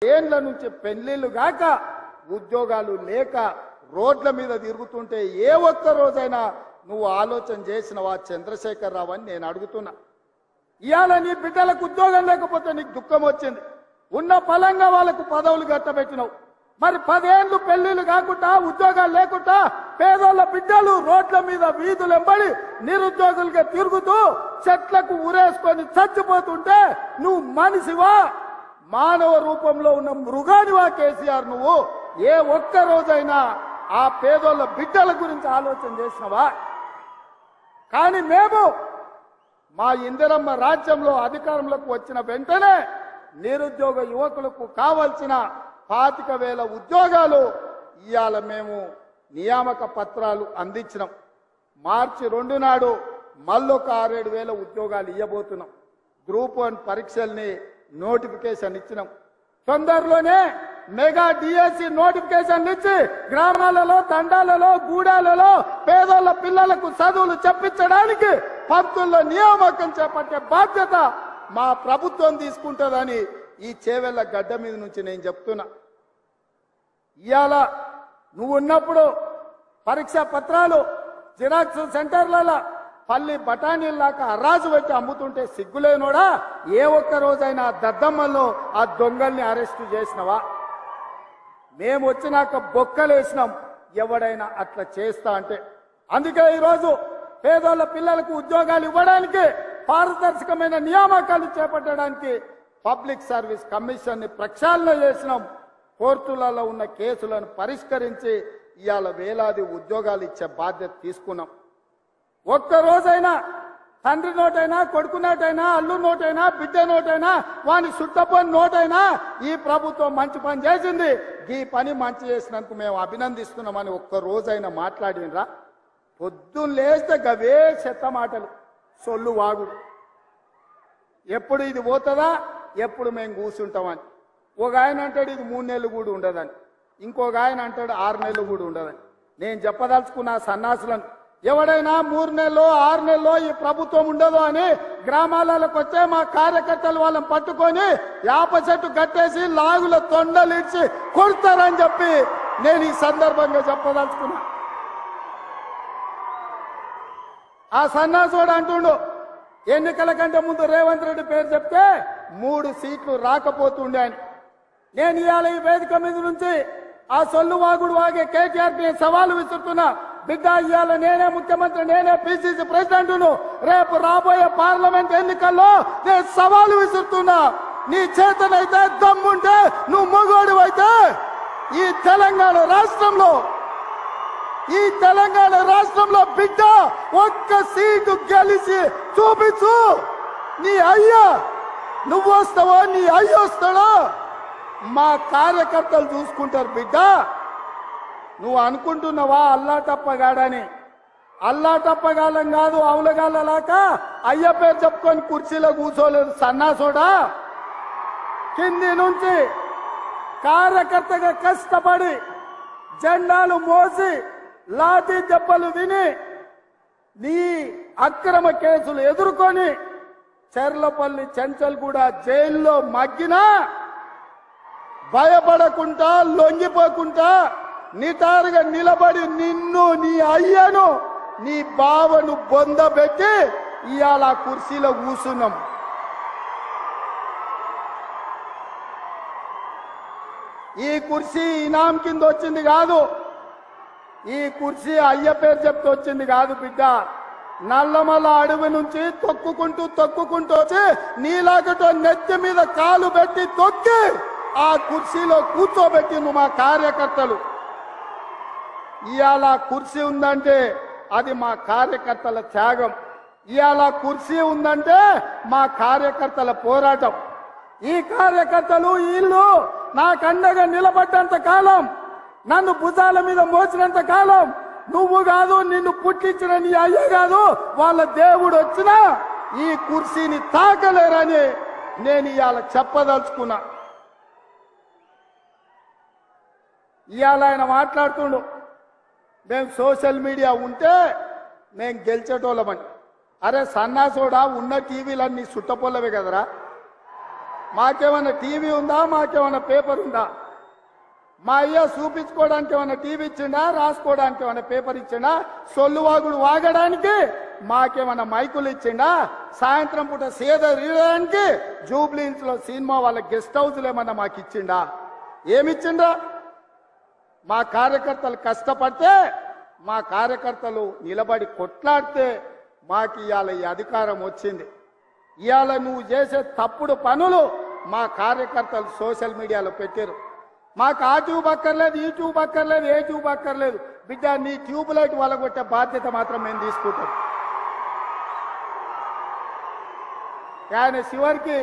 ఏళ్ల నుంచి పెళ్లిళ్ళు గాక ఉద్యోగాలు లేక రోడ్ల మీద తిరుగుతుంటే ఏ ఒక్క రోజైనా నువ్వు ఆలోచన చేసినవా చంద్రశేఖర్ రావు అని నేను అడుగుతున్నా. ఇవాళ నీ బిడ్డలకు ఉద్యోగం లేకపోతే నీకు దుఃఖం వచ్చింది. ఉన్న పలంగా వాళ్ళకు పదవులు గట్టబెట్టినావు. మరి 10 ఏళ్ళు పెళ్లిళ్ళు కాకుండా ఉద్యోగాలు లేకుండా పేదోళ్ళ బిడ్డలు రోడ్ల మీద వీధులెంబడి నిరుద్యోగులుగా తిరుగుతూ చెట్లకు ఉరేసుకొని చచ్చిపోతుంటే నువ్వు మనిషివా, మానవ రూపంలో ఉన్న మృగానివా కేసీఆర్? నువ్వు ఏ ఒక్క రోజైనా ఆ పేదోళ్ళ బిడ్డల గురించి ఆలోచన చేసినవా? కానీ మేము మా ఇందిరమ్మ రాజ్యంలో అధికారంలోకి వచ్చిన వెంటనే నిరుద్యోగ యువకులకు కావాల్సిన 25,000 ఉద్యోగాలు ఇవాళ మేము నియామక పత్రాలు అందించినాం. మార్చి 2 నాడు మళ్ళొక 6,000 ఉద్యోగాలు ఇవ్వబోతున్నాం. గ్రూప్ 1 పరీక్షల్ని నోటిఫికేషన్ ఇచ్చినాం. తొందరలోనే మెగా డిఎస్సి నోటిఫికేషన్ ఇచ్చి గ్రామాలలో, తండాలలో, గూడాలలో పేదోళ్ళ పిల్లలకు చదువులు చెప్పించడానికి పంతుల్లో నియామకం చేపట్టే బాధ్యత మా ప్రభుత్వం తీసుకుంటుందని ఈ చేవెళ్ల గడ్డ మీద నుంచి నేను చెప్తున్నా. ఇవాళ నువ్వు ఉన్నప్పుడు పరీక్షా పత్రాలు జిరాక్స్ సెంటర్లలో పల్లి బఠానీల్లాక అరాజు పెట్టి అమ్ముతుంటే సిగ్గులేనోడా? ఏ ఒక్క రోజైనా దద్దమ్మల్లో ఆ దొంగల్ని అరెస్టు చేసినవా? మేము వచ్చినాక బొక్కలేసినాం ఎవడైనా అట్లా చేస్తా అంటే. అందుకే ఈరోజు పేదోళ్ళ పిల్లలకు ఉద్యోగాలు ఇవ్వడానికి, పారదర్శకమైన నియామకాలు చేపట్టడానికి పబ్లిక్ సర్వీస్ కమిషన్ ని ప్రక్షాళన చేసినాం. కోర్టులలో ఉన్న కేసులను పరిష్కరించి ఇవాళ వేలాది ఉద్యోగాలు ఇచ్చే బాధ్యత తీసుకున్నాం. ఒక్క రోజైనా తండ్రి నోటైనా, కొడుకు నోటైనా, అల్లు నోటైనా, బిడ్డ నోటైనా, వాని సుట్టపోని నోటైనా ఈ ప్రభుత్వం మంచి పని చేసింది, ఈ పని మంచి చేసినందుకు మేము అభినందిస్తున్నామని ఒక్క రోజైనా మాట్లాడినరా? పొద్దున్న లేస్తే గవే చెత్త మాటలు, సొల్లు వాగుడు. ఎప్పుడు ఇది పోతుందా, ఎప్పుడు మేము కూర్చుంటామని. ఒక ఆయన అంటాడు ఇది 3 నెలలు కూడా ఉండదని, ఇంకొక ఆయన అంటాడు 6 నెలలు కూడా ఉండదని. నేను చెప్పదలుచుకున్న సన్నాసులను, ఎవడైనా 3 నెలలో 6 నెలలో ఈ ప్రభుత్వం ఉండదు అని గ్రామాలకు వచ్చే మా కార్యకర్తలు వాళ్ళని పట్టుకొని యాప చెట్టు కట్టేసి లాగుల తొండలిడ్చి కొడతారని చెప్పి నేను ఈ సందర్భంగా చెప్పదలుచుకున్నా. ఆ సన్నాసుడు అంటుండు ఎన్నికల కంటే ముందు రేవంత్ రెడ్డి పేరు చెప్తే 3 సీట్లు రాకపోతుండే అని. నేను ఇవాళ ఈ వేదిక మీద నుంచి ఆ సొల్లు వాగుడు వాగే కేటీఆర్ ని సవాలు విసురుతున్నా. బిడ్డ, ఇవాళ నేనే ముఖ్యమంత్రి, నేనే పిసిసి ప్రెసిడెంట్ను. రేపు రాబోయే పార్లమెంట్ ఎన్నికల్లో నేను సవాలు విసురుతున్నా. నీ చేతనైతే దమ్ముంటే, నువ్వు మొగోడు అయితే ఈ తెలంగాణ రాష్ట్రంలో బిడ్డ ఒక్క సీటు గెలిచి చూపించు. నీ అయ్యా నువ్వు వస్తావో, నీ అయ్య వస్తాడో మా కార్యకర్తలు చూసుకుంటారు. బిడ్డ, నువ్వు అనుకుంటున్నావా అల్లా టప్పగాడని? అల్లా టప్పగాలం కాదు, అవులగాళ్ళలాక అయ్య పేరు చెప్పుకొని కుర్చీలో కూర్చోలేదు సన్నాసోడా. కింది నుంచి కార్యకర్తగా కష్టపడి జెండాలు మోసి లాఠీ దెబ్బలు విని నీ అక్రమ కేసులు ఎదుర్కొని చెర్లపల్లి చెంచల్గూడ జైల్లో మగ్గినా భయపడకుండా, లొంగిపోకుండా నిటారుగా నిలబడి నిన్ను, నీ అయ్యను, నీ బావను బొందబెట్టి ఇవాళ కుర్చీలో కూర్చున్నాం. ఈ కుర్చీ ఇనాం కింద వచ్చింది కాదు, ఈ కుర్చీ అయ్య పేరు చెప్తూ వచ్చింది కాదు బిడ్డ. నల్లమల్ల అడవి నుంచి తొక్కుకుంటూ వచ్చి నీలాగటో నెత్తి మీద కాలు పెట్టి తొక్కి ఆ కుర్చీలో కూర్చోబెట్టింది మా కార్యకర్తలు. ఇవాళ కుర్చీ ఉందంటే అది మా కార్యకర్తల త్యాగం. ఇవాళ కుర్చీ ఉందంటే మా కార్యకర్తల పోరాటం. ఈ కార్యకర్తలు వీళ్ళు నాకు అండగా నిలబడ్డంత కాలం, నన్ను భుజాల మీద మోసినంత కాలం, నువ్వు కాదు, నిన్ను పుట్టించిన నీ అయ్య కాదు, వాళ్ళ దేవుడు వచ్చినా ఈ కుర్చీని తాకలేరని నేను ఇవాళ చెప్పదలుచుకున్నా. ఇవాళ ఆయన మాట్లాడుతుండు మేము సోషల్ మీడియా ఉంటే మేము గెలిచేటోళ్ళమని. అరే సన్నాసోడా, ఉన్న టీవీలన్నీ సుట్టపొల్లవే కదరా. మాకేమన్నా టీవీ ఉందా? మాకేమన్నా పేపర్ ఉందా? మా అయ్య చూపించుకోవడానికి ఏమన్నా టీవీ ఇచ్చిండా? రాసుకోవడానికి ఏమన్నా పేపర్ ఇచ్చిండా? సొల్లువాగుడు వాగడానికి మాకేమన్నా మైకులు ఇచ్చిండా? సాయంత్రం పూట సేద తీయడానికి జూబ్లీహిల్స్ లో సినిమా వాళ్ళ గెస్ట్ హౌస్లు ఏమన్నా మాకు ఇచ్చిండా? ఏమిచ్చిండా? మా కార్యకర్తలు కష్టపడితే, మా కార్యకర్తలు నిలబడి కొట్లాడితే మాకు ఇవాళ ఈ అధికారం వచ్చింది. ఇవాళ నువ్వు చేసే తప్పుడు పనులు మా కార్యకర్తలు సోషల్ మీడియాలో పెట్టారు. మాకు ఆ ట్యూబ్ అక్కర్లేదు, ఈ ట్యూబ్ అక్కర్లేదు, ఏ ట్యూబ్ అక్కర్లేదు. బిడ్డ, నీ ట్యూబ్ లైట్ వలగొట్టే బాధ్యత మాత్రం మేము తీసుకుంటాం. ఆయన చివరికి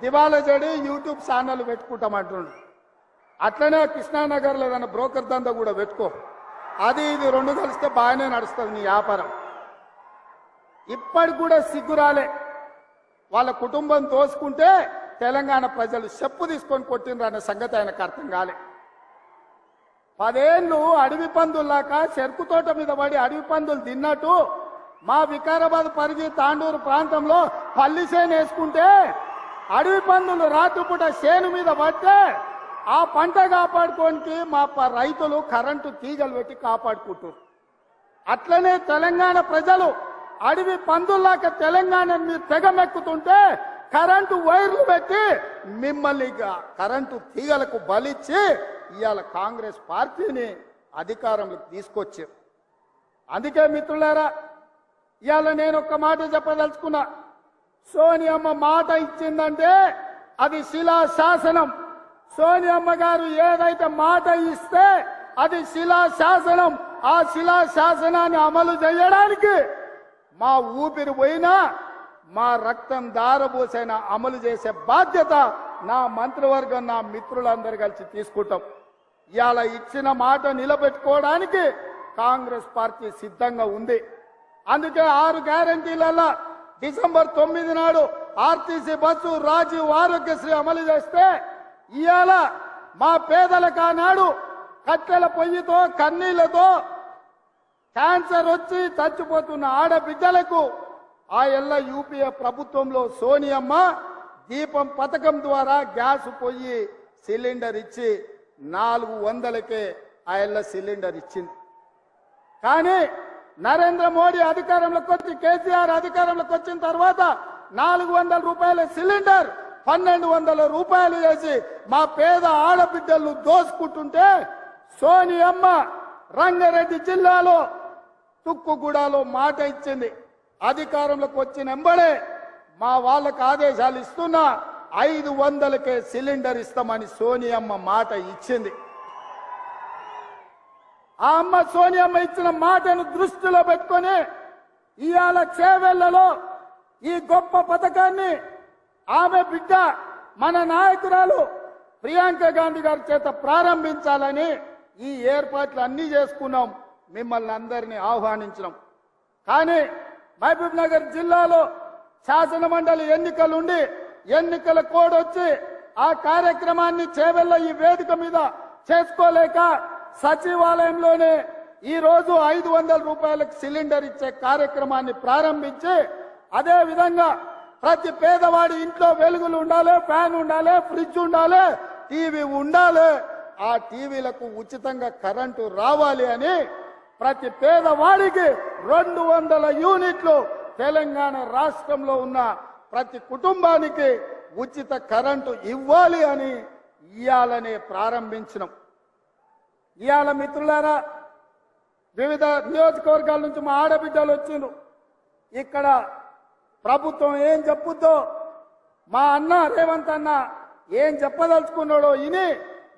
దివాలా చెడి యూట్యూబ్ ఛానల్ పెట్టుకుంటామంటుండు. అట్లనే కృష్ణానగర్లో ఏదైనా బ్రోకర్ దందా కూడా పెట్టుకో. అది ఇది రెండు కలిస్తే బాగానే నడుస్తుంది నీ వ్యాపారం. ఇప్పటికి కూడా సిగ్గురాలే. వాళ్ళ కుటుంబం తోసుకుంటే తెలంగాణ ప్రజలు చెప్పు తీసుకొని కొట్టినరు అనే సంగతి ఆయనకు అర్థం కాలే. 10 ఏళ్ళు అడవి పందుల్లాక చెరుకు తోట మీద పడి అడవి పందులు తిన్నట్టు మా వికారాబాద్ పరిధి తాండూరు ప్రాంతంలో పల్లి చేను వేసుకుంటే అడవి పందులు రాత్రిపూట చేను మీద పడితే ఆ పంట కాపాడుకోనికి మా రైతులు కరెంటు తీగలు పెట్టి కాపాడుకుంటారు. అట్లనే తెలంగాణ ప్రజలు అడవి పందుల్లాక తెలంగాణ మీరు తెగమెక్కుతుంటే కరెంటు వైర్లు పెట్టి మిమ్మల్ని కరెంటు తీగలకు బలిచ్చి ఇవాళ కాంగ్రెస్ పార్టీని అధికారంలోకి తీసుకొచ్చారు. అందుకే మిత్రులారా, ఇవాళ నేను ఒక్క మాట చెప్పదలుచుకున్నా. సోనియమ్మ మాట ఇచ్చిందంటే అది శిలా శాసనం. సోనియమ్మ గారు ఏదైతే మాట ఇస్తే అది శిలా శాసనం. ఆ శిలా శాసనాన్ని అమలు చేయడానికి మా ఊపిరి పోయినా మా రక్తం దారబోసైనా అమలు చేసే బాధ్యత నా మంత్రివర్గం, నా మిత్రులందరూ కలిసి తీసుకుంటాం. ఇవాళ ఇచ్చిన మాట నిలబెట్టుకోవడానికి కాంగ్రెస్ పార్టీ సిద్ధంగా ఉంది. అందుకే 6 గ్యారంటీలలో డిసెంబర్ 9 నాడు ఆర్టీసీ బస్సు, రాజీవ్ ఆరోగ్యశ్రీ అమలు చేస్తే ఇవాళ మా పేదలకు ఆనాడు కట్టెల పొయ్యితో కన్నీళ్లతో క్యాన్సర్ వచ్చి చచ్చిపోతున్న ఆడబిడ్డలకు ఆ ఎల్ల యూపీఏ ప్రభుత్వంలో సోనియమ్మ దీపం పథకం ద్వారా గ్యాస్ పొయ్యి సిలిండర్ ఇచ్చి 400కే ఆ ఎల్ల సిలిండర్ ఇచ్చింది. కానీ నరేంద్ర మోడీ అధికారంలోకి వచ్చి, కేసీఆర్ అధికారంలోకి వచ్చిన తర్వాత 400 రూపాయల సిలిండర్ 1200 రూపాయలు చేసి మా పేద ఆడబిడ్డలు దోసుకుంటుంటే సోనియమ్మ రంగారెడ్డి జిల్లాలో తుక్కుగూడలో మాట ఇచ్చింది. అధికారంలోకి వచ్చిన వెంబడే మా వాళ్ళకు ఆదేశాలు ఇస్తున్నా 500కే సిలిండర్ ఇస్తామని సోనియమ్మ మాట ఇచ్చింది. ఆ అమ్మ సోనియమ్మ ఇచ్చిన మాటను దృష్టిలో పెట్టుకొని ఇవాళ చేవెళ్లలో ఈ గొప్ప పథకాన్ని ఆమె బిడ్డ మన నాయకురాలు ప్రియాంక గాంధీ గారి చేత ప్రారంభించాలని ఈ ఏర్పాట్లు అన్ని చేసుకున్నాం. మిమ్మల్ని అందరినీ ఆహ్వానించినాం. కానీ మహబూబ్ నగర్ జిల్లాలో శాసన మండలి ఎన్నికలుండి ఎన్నికల కోడ్ వచ్చి ఆ కార్యక్రమాన్ని చేవెళ్ళ ఈ వేదిక మీద చేసుకోలేక సచివాలయంలోనే ఈ రోజు 500 రూపాయలకు సిలిండర్ ఇచ్చే కార్యక్రమాన్ని ప్రారంభించి, అదే విధంగా ప్రతి పేదవాడి ఇంట్లో వెలుగులు ఉండాలి, ఫ్యాన్ ఉండాలి, ఫ్రిడ్జ్ ఉండాలి, టీవీ ఉండాలి, ఆ టీవీలకు ఉచితంగా కరెంటు రావాలి అని ప్రతి పేదవాడికి 200 యూనిట్లు తెలంగాణ రాష్ట్రంలో ఉన్న ప్రతి కుటుంబానికి ఉచిత కరెంటు ఇవ్వాలి అని ఇయాలనే ప్రారంభించినాం. ఇయాల మిత్రులారా, వివిధ నియోజకవర్గాల నుంచి మా ఆడబిడ్డలు వచ్చిండ్రు. ఇక్కడ ప్రభుత్వం ఏం చెప్పుద్దో మా అన్న రేవంత్ అన్న ఏం చెప్పదలుచుకున్నాడో ఇని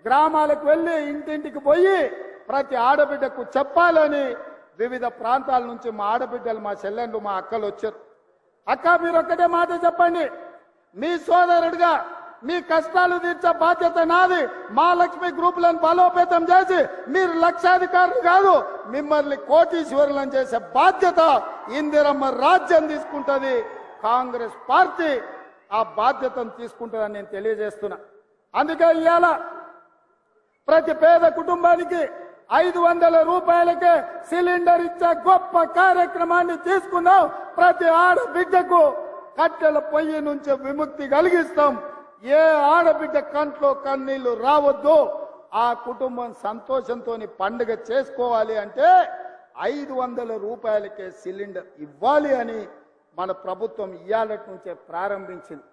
గ్రామాలకు వెళ్ళి ఇంటింటికి పోయి ప్రతి ఆడబిడ్డకు చెప్పాలని వివిధ ప్రాంతాల నుంచి మా ఆడబిడ్డలు, మా చెల్లెండ్లు, మా అక్కలు వచ్చారు. అక్క, మీరు ఒక్కటే మాట చెప్పండి, మీ సోదరుడిగా మీ కష్టాలు తీర్చే బాధ్యత నాది. మా లక్ష్మి గ్రూపులను బలోపేతం చేసి మీరు లక్షాధికారులు కాదు, మిమ్మల్ని కోటీశ్వరులను చేసే బాధ్యత ఇందిరమ్మ రాజ్యం తీసుకుంటది. కాంగ్రెస్ పార్టీ ఆ బాధ్యతను తీసుకుంటుందని నేను తెలియజేస్తున్నా. అందుకే ఇవాళ ప్రతి పేద కుటుంబానికి 500 రూపాయలకే సిలిండర్ ఇచ్చే గొప్ప కార్యక్రమాన్ని తీసుకున్నాం. ప్రతి ఆడబిడ్డకు కట్టెల పొయ్యి నుంచి విముక్తి కలిగిస్తాం. ఏ ఆడబిడ్డ కంట్లో కన్నీళ్లు రావద్దు, ఆ కుటుంబం సంతోషంతో పండుగ చేసుకోవాలి అంటే 500 రూపాయలకే సిలిండర్ ఇవ్వాలి అని మన ప్రభుత్వం ఇయ్యాలటి నుంచే ప్రారంభించింది.